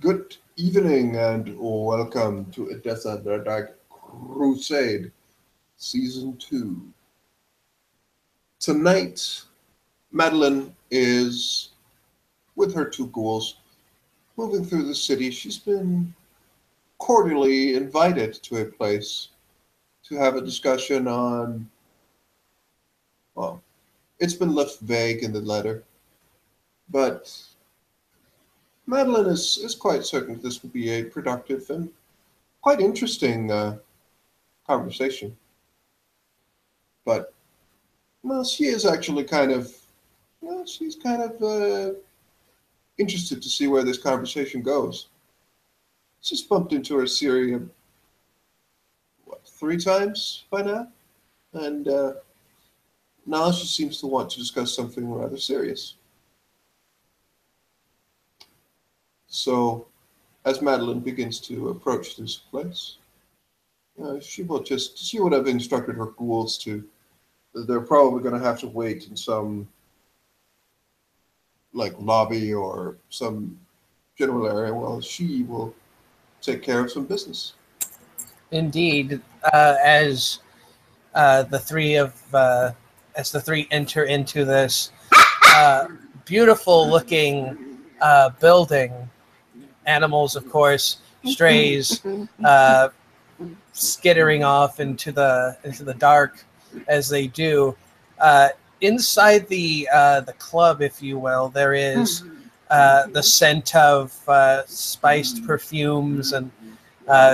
Good evening and welcome to Edessa the Dark Crusade Season 2. Tonight, Madeline is with her two ghouls moving through the city. She's been cordially invited to a place to have a discussion on, well, it's been left vague in the letter, but Madeline is quite certain this will be a productive and quite interesting conversation. But well, she is actually she's kind of interested to see where this conversation goes. She's bumped into her Syria, what, three times by now? And now she seems to want to discuss something rather serious. So, as Madeline begins to approach this place, she would have instructed her ghouls to. They're probably going to have to wait in some like lobby or some general area while she will take care of some business. Indeed, as the three enter into this beautiful-looking building, animals, of course, strays, skittering off into the dark as they do. Inside the club, if you will, there is the scent of spiced perfumes and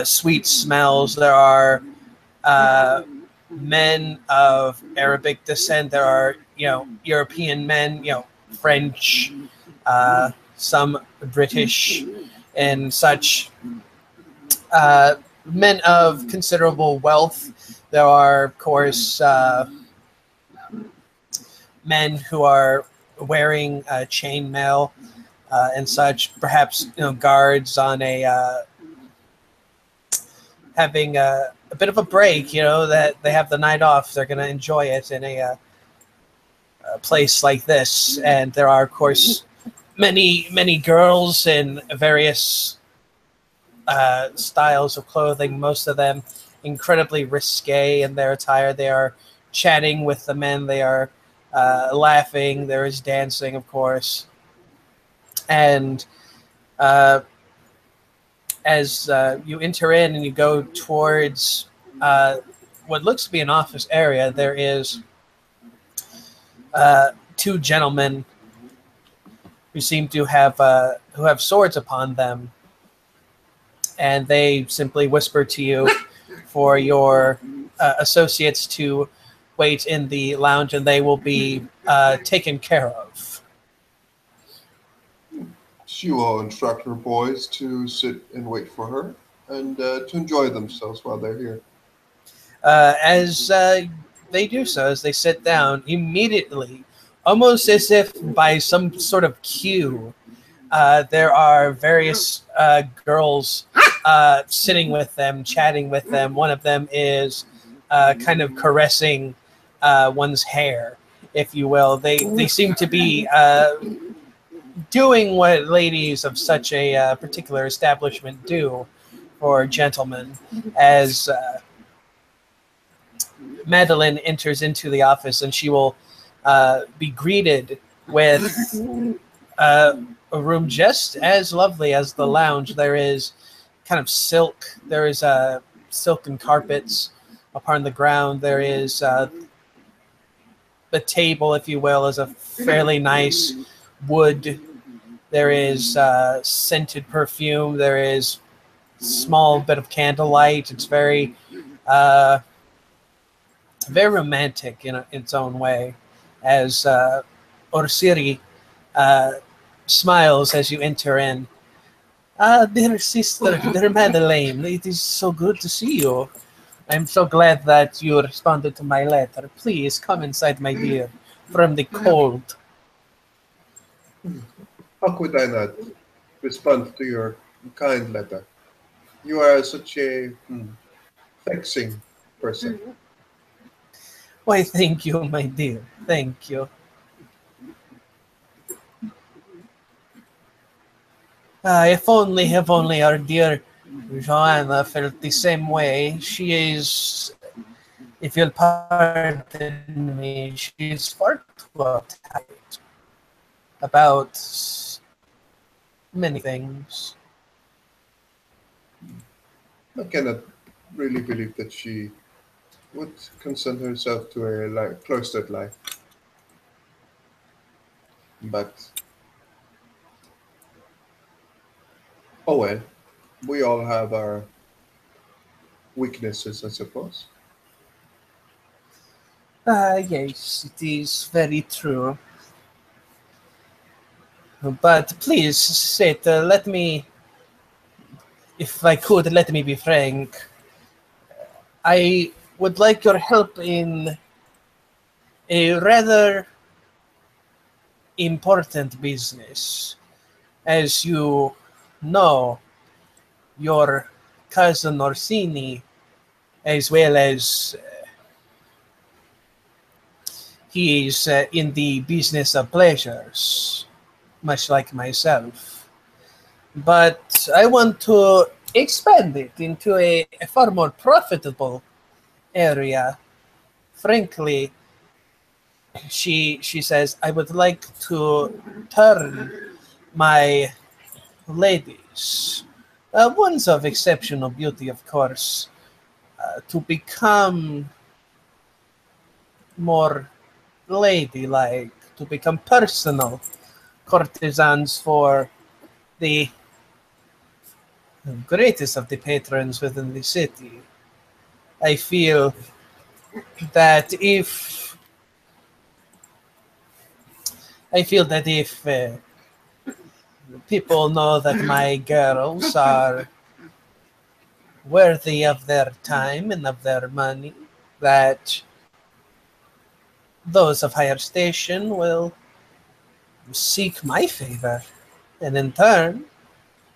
sweet smells. There are men of Arabic descent. There are, European men, French, some British, and such. Men of considerable wealth. There are, of course, men who are wearing chainmail and such. Perhaps guards on having a bit of a break. That they have the night off. They're going to enjoy it in a place like this. And there are, of course, many girls in various styles of clothing, most of them incredibly risque in their attire. They are chatting with the men. They are laughing. There is dancing, of course. And as you enter in and you go towards what looks to be an office area, there is two gentlemen who seem to have swords upon them. And they simply whisper to you for your associates to wait in the lounge, and they will be taken care of. She will instruct her boys to sit and wait for her and to enjoy themselves while they're here. As they do so, as they sit down, immediately, almost as if by some sort of cue, there are various girls sitting with them, chatting with them. One of them is kind of caressing one's hair, if you will. They seem to be doing what ladies of such a particular establishment do for gentlemen. As Madeline enters into the office, and she will be greeted with a room just as lovely as the lounge. There is kind of silk. There is silken carpets upon the ground. There is the table, if you will, is a fairly nice wood. There is scented perfume. There is small bit of candlelight. It's very very romantic in its own way. As Orsiri smiles as you enter in. Dear sister, dear Madeleine, it is so good to see you. I'm so glad that you responded to my letter. Please come inside, my dear, from the cold. How could I not respond to your kind letter? You are such a vexing person. Why, thank you, my dear. Thank you. If only our dear Joanna felt the same way. She is, if you'll pardon me, she is far too uptight about many things. I cannot really believe that she would consent herself to a cloistered life. But, oh well, we all have our weaknesses, I suppose. Yes, it is very true. But please, Seth, let me, if I could, let me be frank. I would like your help in a rather important business. As you know, your cousin Orsini, as well as he is in the business of pleasures, much like myself. But I want to expand it into a far more profitable area. Frankly, she says, I would like to turn my ladies, ones of exceptional beauty, of course, to become more ladylike, to become personal courtesans for the greatest of the patrons within the city. I feel that if people know that my girls are worthy of their time and of their money, that those of higher station will seek my favor, and in turn,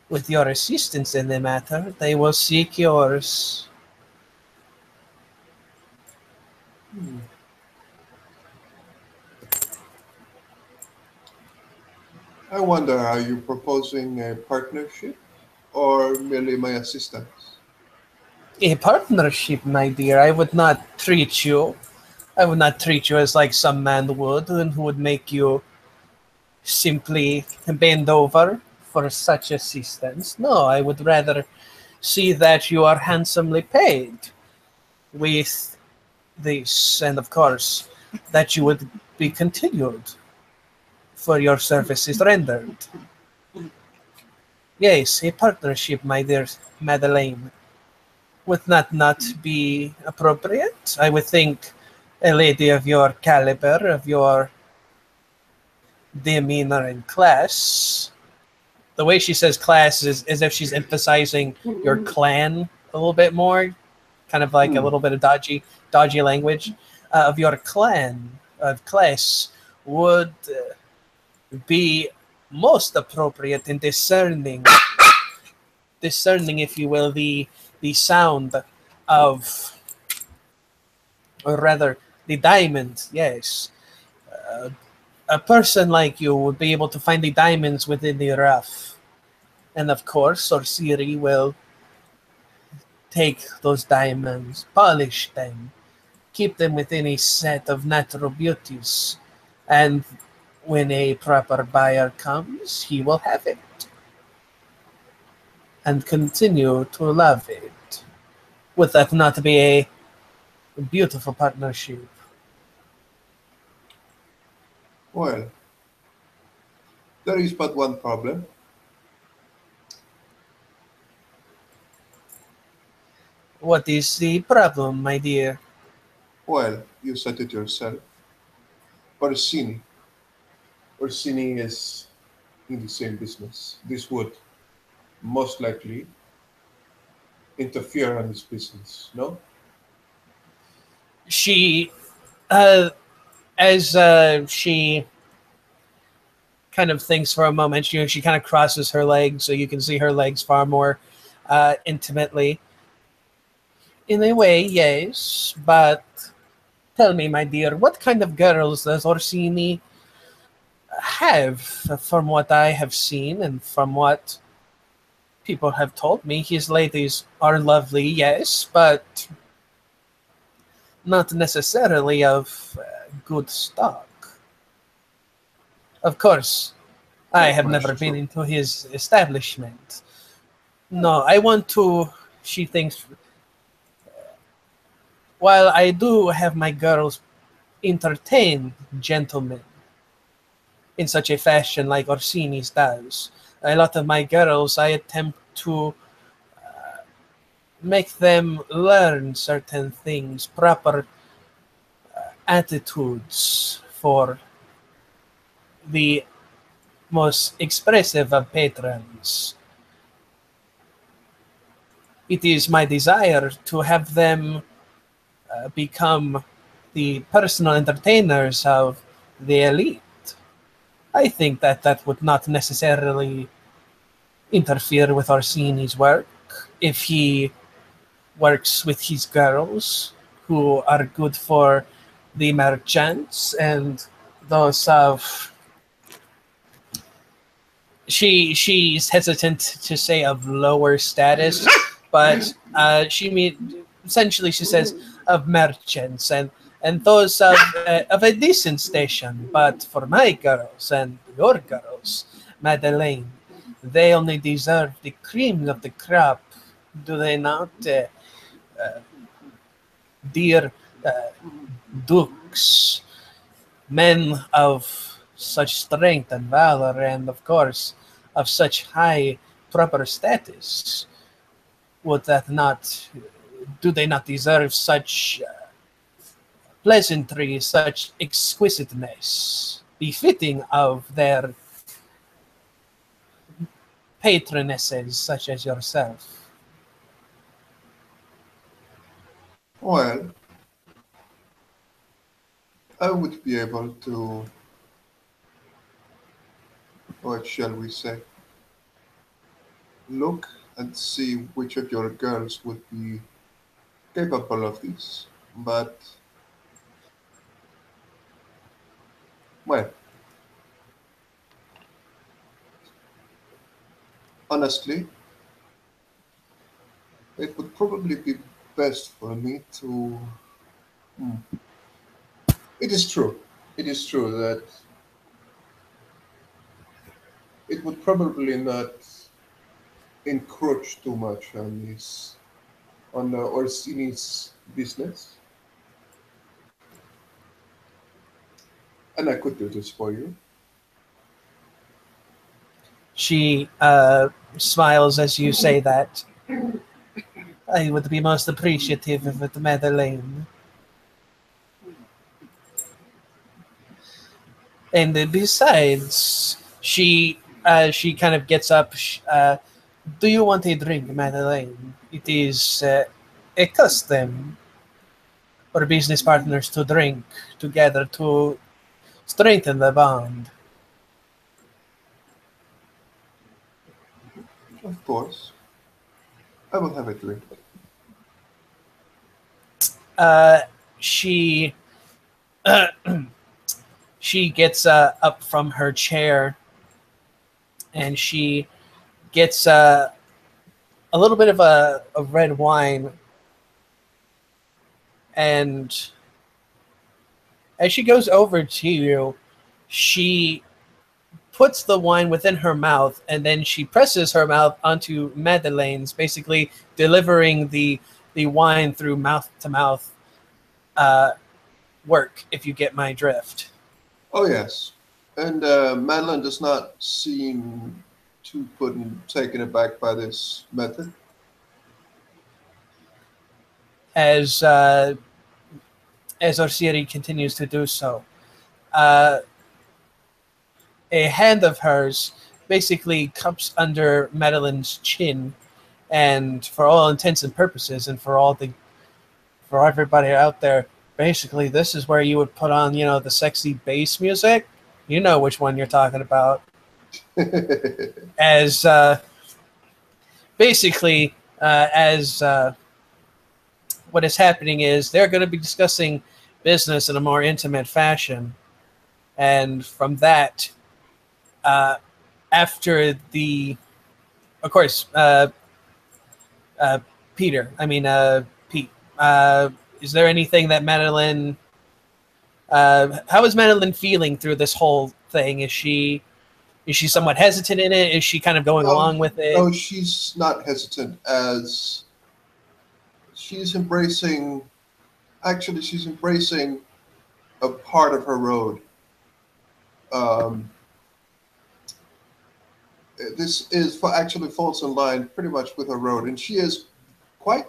with your assistance in the matter, they will seek yours. Hmm. I wonder, are you proposing a partnership or merely my assistance? A partnership, my dear. I would not treat you as like some man would, and who would make you simply bend over for such assistance. No, I would rather see that you are handsomely paid with this, and of course, that you would be continued for your services rendered. Yes, a partnership, my dear Madeleine. Would that not be appropriate? I would think a lady of your caliber, of your demeanor and class. The way she says class is as if she's emphasizing your clan a little bit more, kind of like a Hmm. little bit of dodgy language of your clan of class would be most appropriate in discerning, if you will, the sound of, or rather, the diamond. Yes, uh, a person like you would be able to find the diamonds within the rough, and of course, Orsiri will take those diamonds, polish them, keep them within a set of natural beauties, and when a proper buyer comes, he will have it and continue to love it. Would that not be a beautiful partnership? Well, there is but one problem. What is the problem, my dear? Well, you said it yourself. Orsini. Orsini is in the same business. This would most likely interfere on his business, no? She, as she kind of thinks for a moment, she kind of crosses her legs so you can see her legs far more intimately. In a way, yes, but tell me, my dear, what kind of girls does Orsini have, from what I have seen and from what People have told me his ladies are lovely, yes, but not necessarily of good stock. Of course, I Very have never much been true. into his establishment. No, I want to, she thinks, while I do have my girls entertain gentlemen in such a fashion like Orsini's does, a lot of my girls I attempt to make them learn certain things, proper attitudes for the most expressive of patrons. It is my desire to have them become the personal entertainers of the elite. I think that that would not necessarily interfere with Orsini's work if he works with his girls who are good for the merchants and those of she's hesitant to say of lower status, but she mean essentially she says of merchants and those of a decent station. But for my girls and your girls, Madeleine, they only deserve the cream of the crop, do they not, dear uh, dukes, men of such strength and valor, and of course of such high proper status? Would that not, do they not deserve such pleasantry, such exquisiteness, befitting of their patronesses such as yourself? Well, I would be able to, what shall we say, look and see which of your girls would be capable of this. But, well, honestly, it would probably be best for me to. Hmm. It is true. It is true that it would probably not encroach too much on his on Orsini's business, and I could do this for you. She smiles as you say that. I would be most appreciative of it, Madeleine. And besides, she kind of gets up. Do you want a drink, Madeleine? It is a custom for business partners to drink together to strengthen the bond. Of course, I will have a drink. Uh, she she gets up from her chair and she gets a little bit of a red wine, and as she goes over to you, she puts the wine within her mouth and then she presses her mouth onto Madeleine's, basically delivering the wine through mouth to mouth work, if you get my drift. Oh yes, and Madeline does not seem too put and taken aback by this method. As uh, as Orsiri continues to do so, uh, a hand of hers basically cups under Madeline's chin, and for all intents and purposes, and for everybody out there, basically this is where you would put on, the sexy bass music. You know which one you're talking about. As basically as what is happening is they're going to be discussing business in a more intimate fashion, and from that, uh, after the of course, Peter. I mean, Pete. Is there anything that Madeline? How is Madeline feeling through this whole thing? Is she somewhat hesitant in it? Is she kind of going No, along with it? no, she's not hesitant as she's embracing. Actually, she's embracing a part of her road. Um, this is actually falls in line pretty much with her road, and she is quite.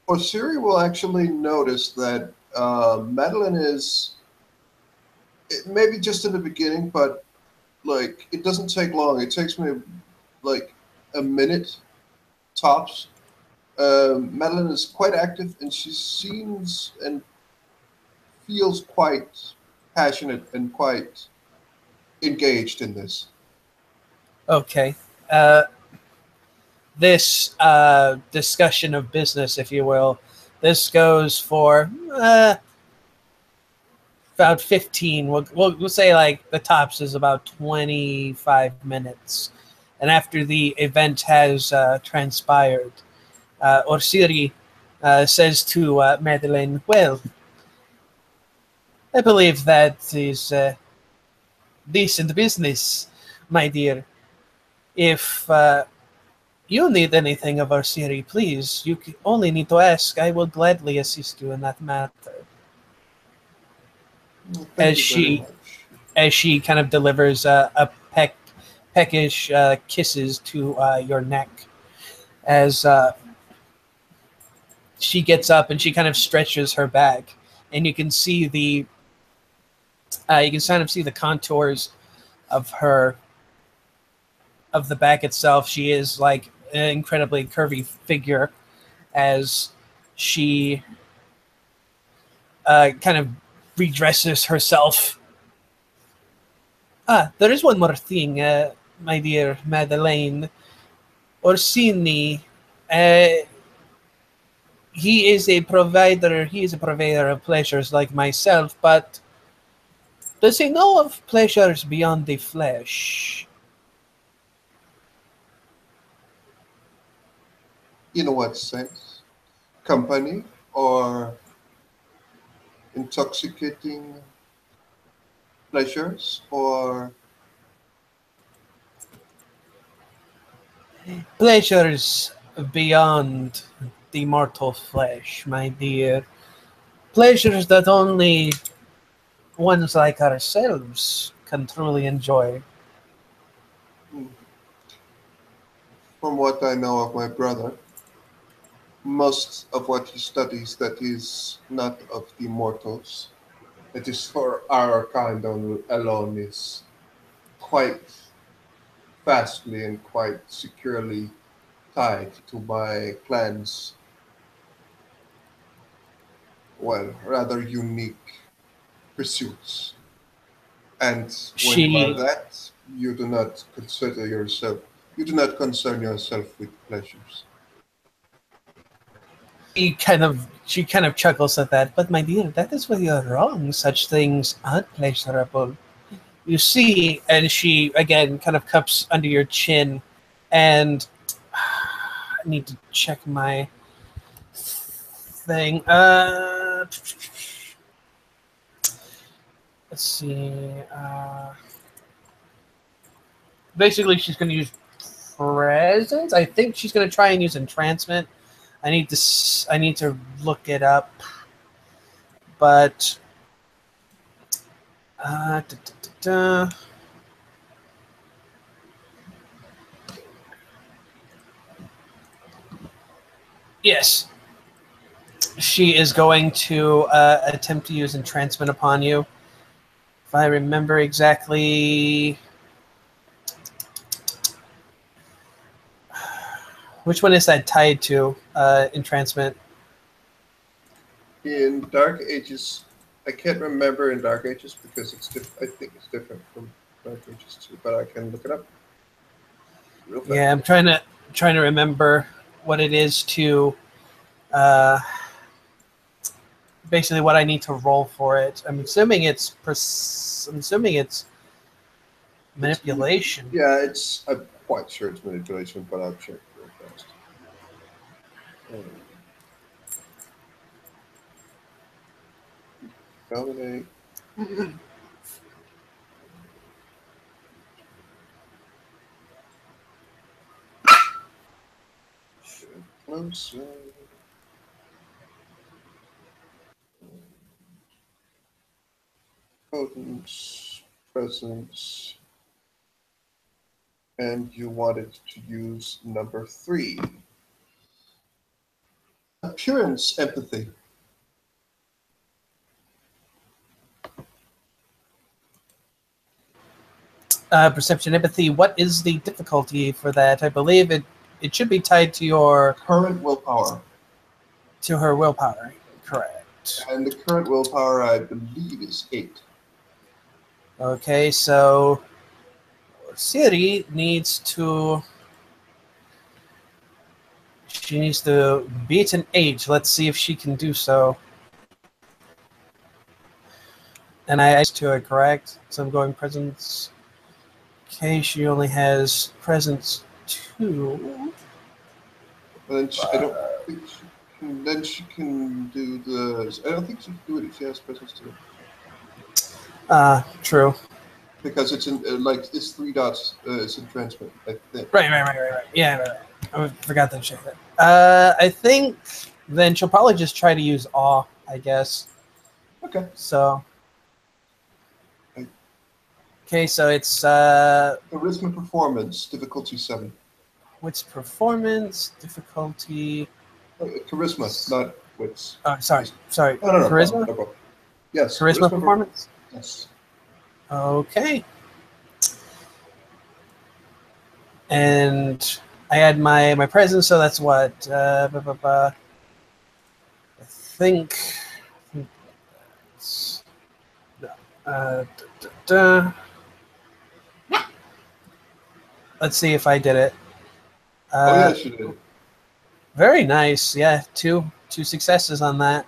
Osiri will actually notice that Madeline is maybe just in the beginning, but like it doesn't take long. It takes me like a minute tops. Madeline is quite active, and she seems and feels quite passionate and quite engaged in this. Okay. This discussion of business, if you will, this goes for about 15. We'll say like the tops is about 25 minutes. And after the event has transpired, Orsiri says to Madeleine, well, I believe that is decent business, my dear. If you need anything of Orsiri, please, you only need to ask. I will gladly assist you in that matter. Well, thank As you very she much. as she kind of delivers a peckish kisses to your neck, as she gets up and she kind of stretches her back, and you can see you can kind of see the contours of her of the back itself. She is like an incredibly curvy figure as she kind of redresses herself. Ah, there is one more thing, my dear Madeleine. Orsini, uh, he is a provider. He is a provider of pleasures like myself, but does he know of pleasures beyond the flesh? In what sense? Company or intoxicating pleasures or Pleasures beyond the mortal flesh, my dear. Pleasures that only ones like ourselves can truly enjoy. hmm, from what I know of my brother, most of what he studies that is not of the mortals, that is for our kind alone, is quite fastly and quite securely tied to my clan's, well, rather unique pursuits. And when you are She that, you do not consider yourself, you do not concern yourself with pleasures. she kind of chuckles at that, but my dear, that is where you're wrong. Such things aren't pleasurable. You see, and she again kind of cups under your chin, and I need to check my thing. Let's see. Basically, she's going to use presence. I think she's going to try and use entrancement. I need to look it up, but da, da, da, da. Yes, she is going to attempt to use entrancement upon you. If I remember exactly, which one is that tied to? Entrancement. In Dark Ages, I can't remember in Dark Ages because I think it's different from Dark Ages 2, but I can look it up real fast. Yeah, I'm trying to remember what it is to uh, basically what I need to roll for it. I'm assuming it's It's manipulation. yeah, it's quite sure it's manipulation, but I'll check real fast. Dominate. Closer. Potence, presence, and you wanted to use number 3. Appearance empathy. Perception empathy. What is the difficulty for that? I believe it should be tied to your Current willpower. To her willpower. Correct. And the current willpower, I believe, is 8. Okay, so Siri needs to. She needs to beat an 8. Let's see if she can do so. And I to it, correct? So I'm going presence. Okay, she only has presence 2. But then I don't think she can. Then she can do the. I don't think she can do it if she has presence 2. True. Because it's in like it's 3 dots. It's in transmit. I think. Right. Yeah, right. I forgot to check that. I think then she'll probably just try to use awe, I guess. Okay. So. Okay, so it's charisma performance difficulty 7. Wits performance difficulty. Charisma, not wits. Oh, sorry. No, Charisma. no. Yes. Charisma performance. Yes. Okay. And I had my presence, so that's what. I think. Let's see if I did it. Yes, you did. Very nice. Yeah, two successes on that.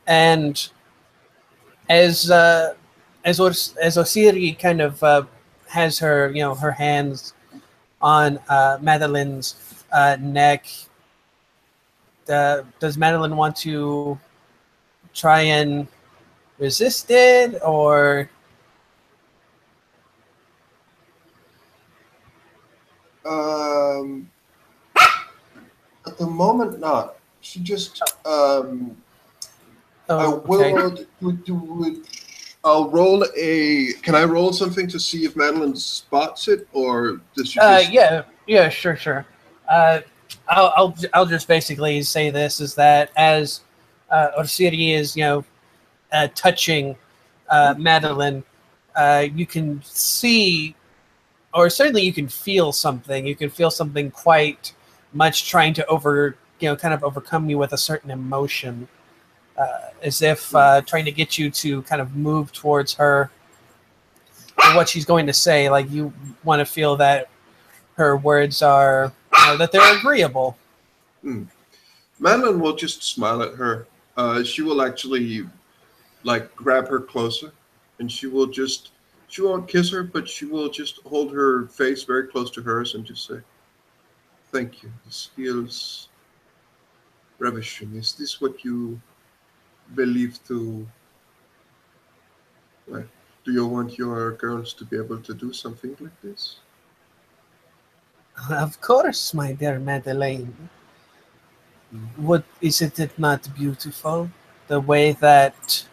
And as Osiri kind of has her, her hands on Madeline's neck, does Madeline want to try and resist it, or? At the moment, not. She just. Okay. I'll roll a. Can I roll something to see if Madeline spots it, or does she? Just... Yeah, sure. I'll just basically say this is that as Orsiri is touching Madeline, you can see, or certainly you can feel something. You can feel something quite much trying to kind of overcome you with a certain emotion, as if trying to get you to kind of move towards her or what she's going to say. Like you want to feel that her words are, that they're agreeable. Madeline will just smile at her. She will actually grab her closer, and she won't kiss her, but she will just hold her face very close to hers and just say, "Thank you. This feels ravishing. Is this what you believe to? Do you want your girls to be able to do something like this?" Of course, my dear Madeleine. What is it not beautiful? The way that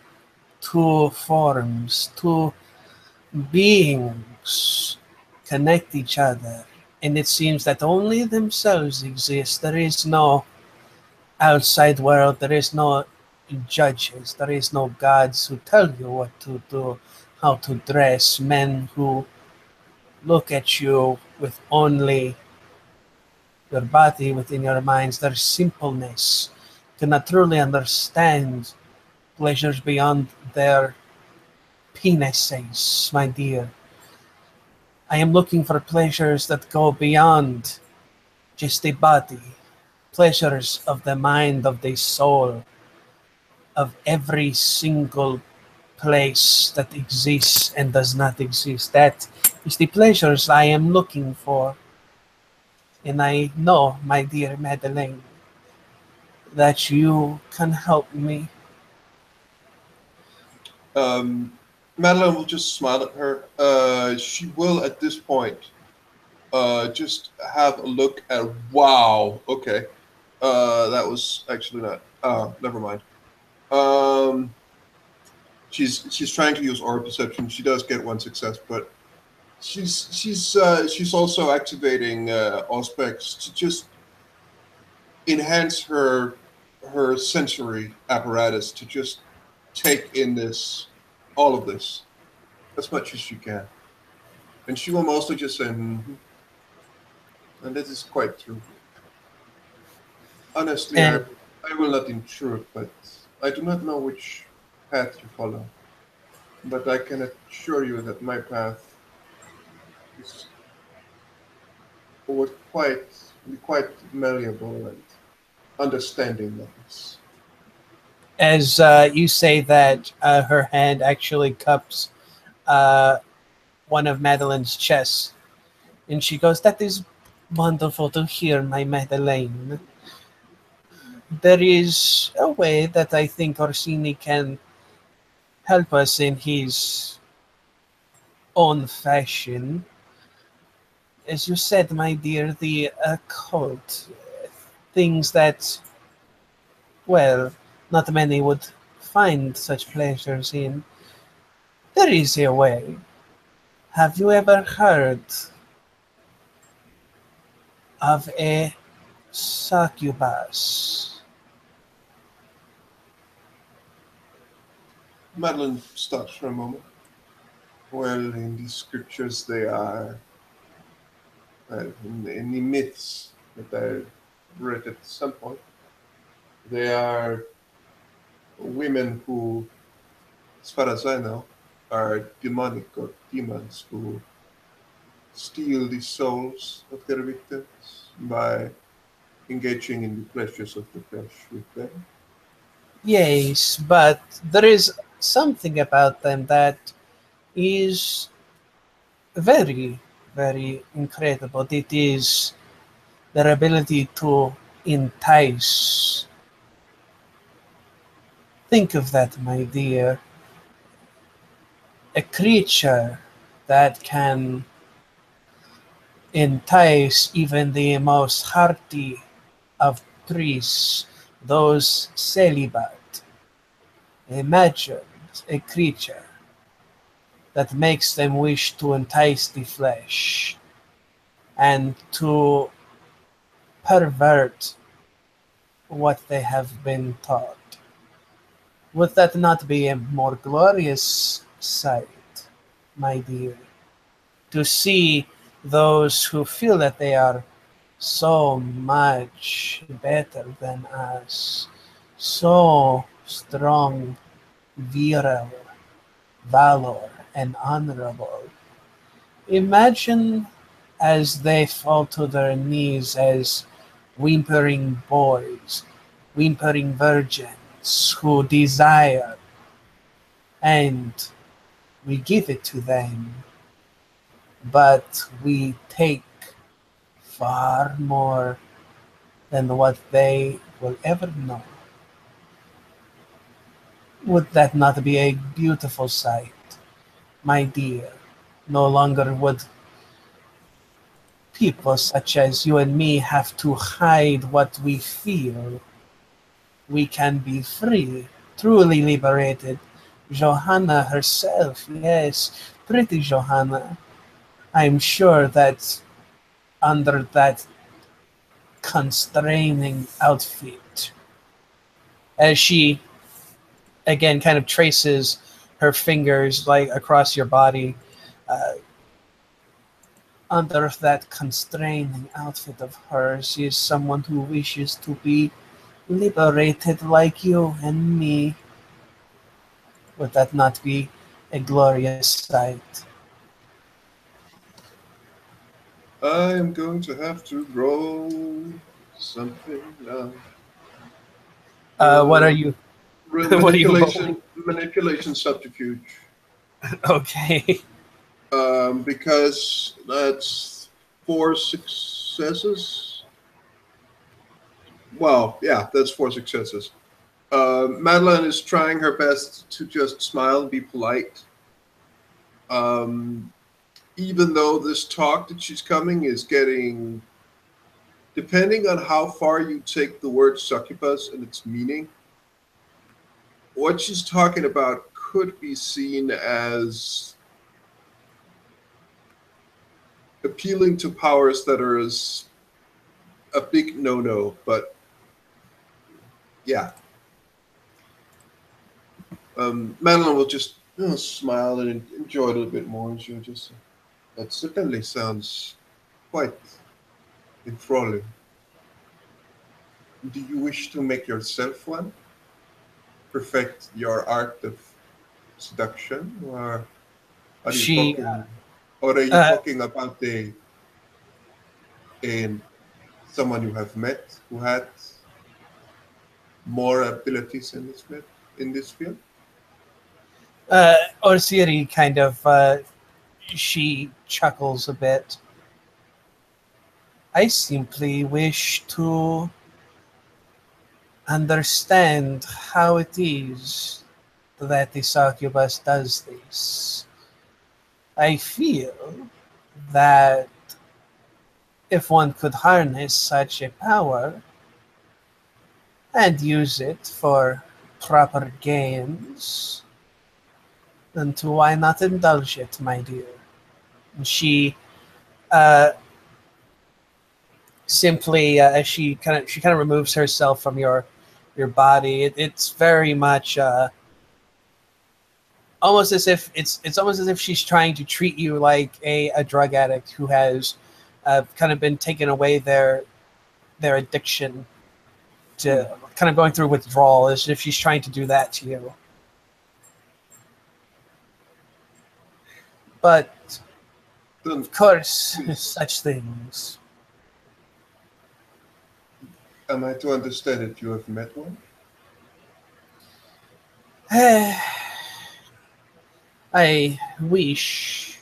two forms, two beings connect each other, and it seems that only themselves exist. There is no outside world, there is no judges, there is no gods who tell you what to do, how to dress, men who look at you with only your body within your minds, their simpleness, cannot truly understand pleasures beyond their penises, my dear. I am looking for pleasures that go beyond just the body, pleasures of the mind, of the soul, of every single place that exists and does not exist. That is the pleasures I am looking for. And I know, my dear Madeleine, that you can help me. Um, Madeline will just smile at her. She will, at this point, just have a look at. Wow. Okay. That was actually not. Never mind. Um, she's trying to use aura perception. She does get one success, but she's also activating Auspex to just enhance her sensory apparatus to just take in this all of this as much as she can. And she will mostly just say, mm-hmm. And this is quite true. Honestly, And I will not intrude, but I do not know which path you follow. But I can assure you that my path is would quite be quite malleable and understanding of this. as you say that, her hand actually cups uh, one of Madeline's chests, and she goes, "That is wonderful to hear, my Madeleine. There is a way that I think Orsini can help us in his own fashion. As you said, my dear, the occult, things that, well, not many would find such pleasures in. There is a way. Have you ever heard of a succubus?" Madeline stops for a moment. Well, in the scriptures, they are, in the myths that I read at some point, they are women who, as far as I know, are demonic or demons who steal the souls of their victims by engaging in the pleasures of the flesh with them. Yes, but there is something about them that is very, very incredible. It is their ability to entice. Think of that, my dear. A creature that can entice even the most hearty of priests, those celibate. Imagine a creature that makes them wish to entice the flesh and to pervert what they have been taught. Would that not be a more glorious sight, my dear? To see those who feel that they are so much better than us, so strong, virile, valor, and honorable. Imagine as they fall to their knees as whimpering boys, whimpering virgins who desire, and we give it to them, but we take far more than what they will ever know. Would that not be a beautiful sight, my dear? No longer would people such as you and me have to hide what we feel. We can be free, truly liberated. Johanna herself, yes, pretty Johanna. I'm sure that under that constraining outfit, as she again kind of traces her fingers like across your body, uh, under that constraining outfit of hers is someone who wishes to be liberated like you and me. Would that not be a glorious sight? I am going to have to roll something now. What are Uh, you? What are you manipulation, rolling? manipulation subterfuge. Okay. Because that's 4 successes. Well, yeah, that's 4 successes. Madeline is trying her best to just smile and be polite. Um, Even though this talk that she's coming is getting, depending on how far you take the word succubus and its meaning, what she's talking about could be seen as appealing to powers that are as a big no-no. But yeah, Madeline will just smile and enjoy it a little bit more, and she'll just say, that certainly sounds quite enthralling. Do you wish to make yourself one? Perfect your art of seduction, or are you She talking, or are you uh, talking about a someone you have met who had more abilities in this field? Orsiri kind of she chuckles a bit. I simply wish to understand how it is that the succubus does this. I feel that if one could harness such a power and use it for proper gains, then to why not indulge it, my dear? And she uh, simply, as she kind of removes herself from your body. It's very much almost as if it's almost as if she's trying to treat you like a drug addict who has kind of been taken away their addiction Hmm. to kind of going through withdrawal, as if she's trying to do that to you. But Then of course, please, such things. am I to understand that you have met one? I wish.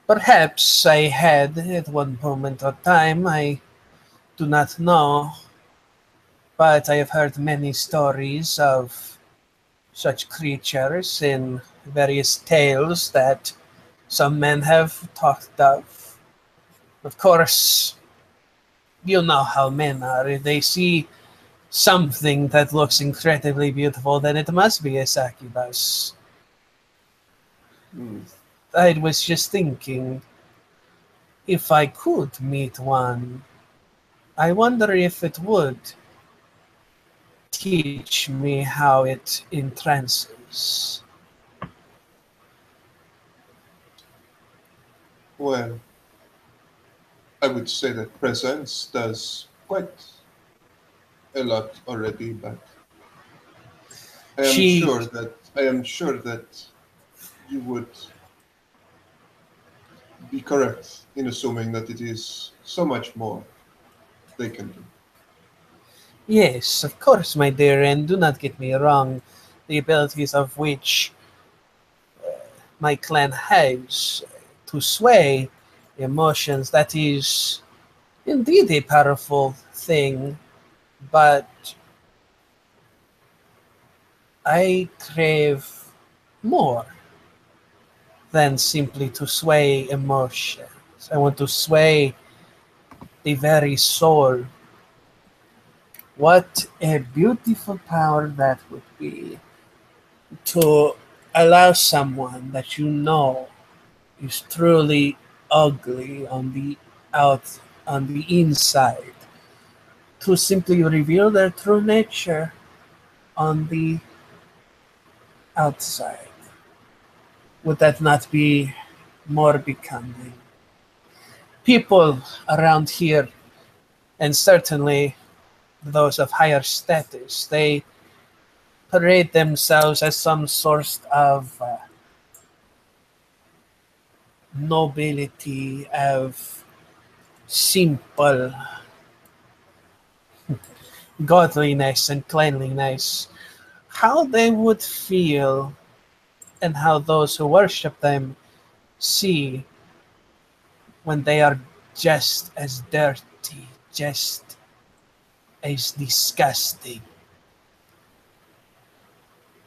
Perhaps I had at one moment or time. I do not know, but I have heard many stories of such creatures in various tales that some men have talked of. Of course, you know how men are. If they see something that looks incredibly beautiful, then it must be a succubus. Hmm. I was just thinking, if I could meet one, I wonder if it would teach me how it entrances. Well, I would say that presence does quite a lot already, but She, I am sure that you would be correct in assuming that it is so much more they can do. yes, of course, my dear, and do not get me wrong, the abilities of which my clan has to sway emotions, that is indeed a powerful thing, but I crave more than simply to sway emotions. I want to sway the very soul. What a beautiful power that would be to allow someone that you know is truly ugly out on the inside to simply reveal their true nature on the outside. Would that not be more becoming? People around here, and certainly those of higher status, they parade themselves as some sort of nobility, of simple godliness and cleanliness. how they would feel and how those who worship them see when they are just as dirty, just as disgusting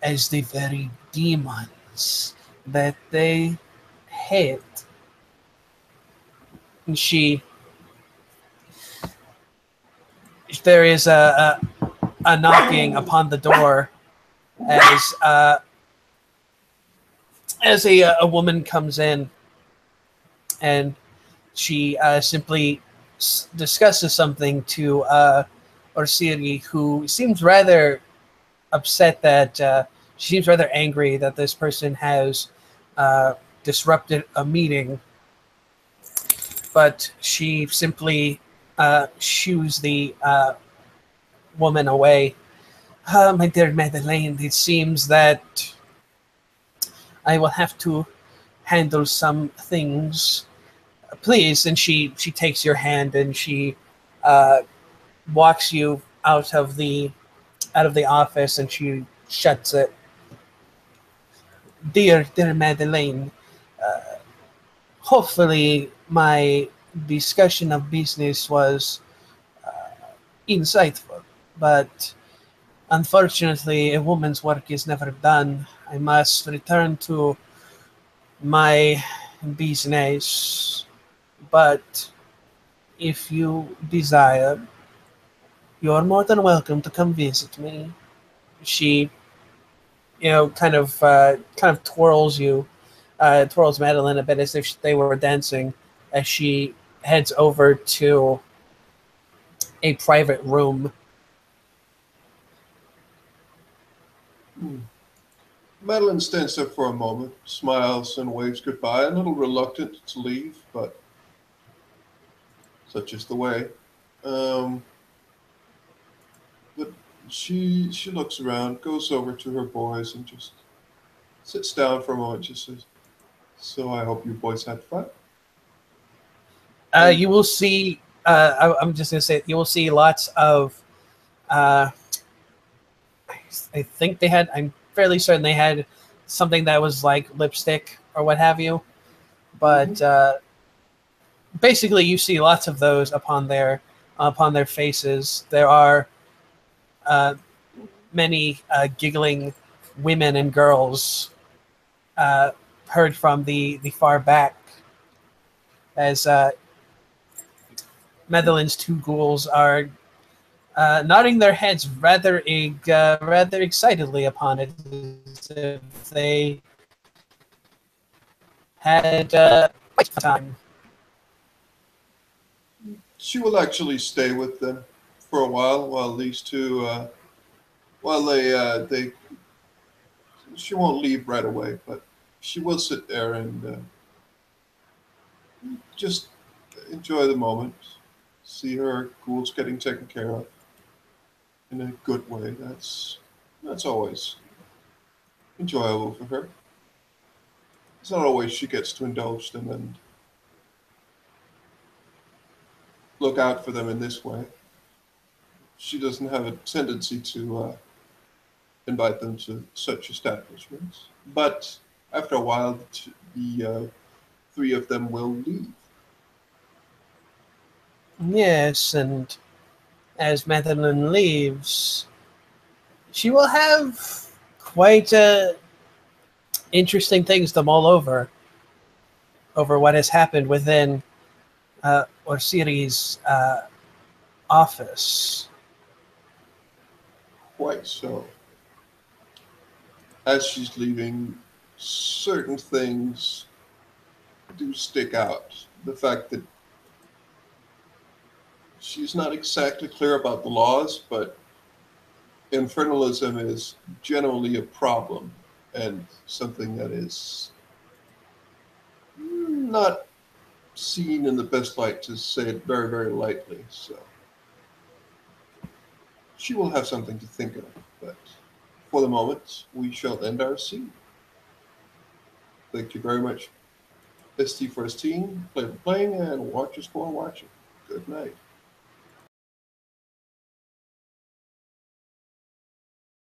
as the very demons that they hate. And there is a knocking upon the door as a woman comes in, and she simply discusses something to Orsiri, who seems rather upset that she seems rather angry that this person has uh, disrupted a meeting, but she simply shoos the woman away. My dear Madeleine, it seems that I will have to handle some things. Please, and she takes your hand and she uh, walks you out of the office, and she shuts it. Dear Madeleine, hopefully my discussion of business was insightful, but unfortunately, a woman's work is never done. I must return to my business, but if you desire, you're more than welcome to come visit me. She, kind of twirls Madeline a bit as if they were dancing, as she heads over to a private room. Hmm. Madeline stands there for a moment, smiles and waves goodbye, a little reluctant to leave, but such is the way. Um, but she looks around, goes over to her boys, and just sits down for a moment. Just says, "So I hope you boys had fun." And You will see. I'm just gonna say you will see lots of. Uh, I think they had. I'm fairly certain they had something that was like lipstick or what have you. mhm. But basically, you see lots of those upon their faces. There are uh, many giggling women and girls uh, heard from the far back as Madeline's two ghouls are nodding their heads rather excitedly upon it, as if they had quite a time. She will actually stay with them for a while these two, while they, she won't leave right away, but she will sit there and just enjoy the moment, see her ghouls getting taken care of in a good way. That's always enjoyable for her. It's not always she gets to indulge them and look out for them in this way. She doesn't have a tendency to invite them to such establishments. But after a while, the three of them will leave. Yes, and as Madeline leaves, she will have quite interesting things to mull over what has happened within Orsiri's office. Quite so. As she's leaving, certain things do stick out. The fact that she's not exactly clear about the laws, but infernalism is generally a problem and something that is not seen in the best light, to say it very, very lightly. So she will have something to think of. But for the moment, we shall end our scene. Thank you very much, ST for ST, play for playing, and watchers for watching. Good night.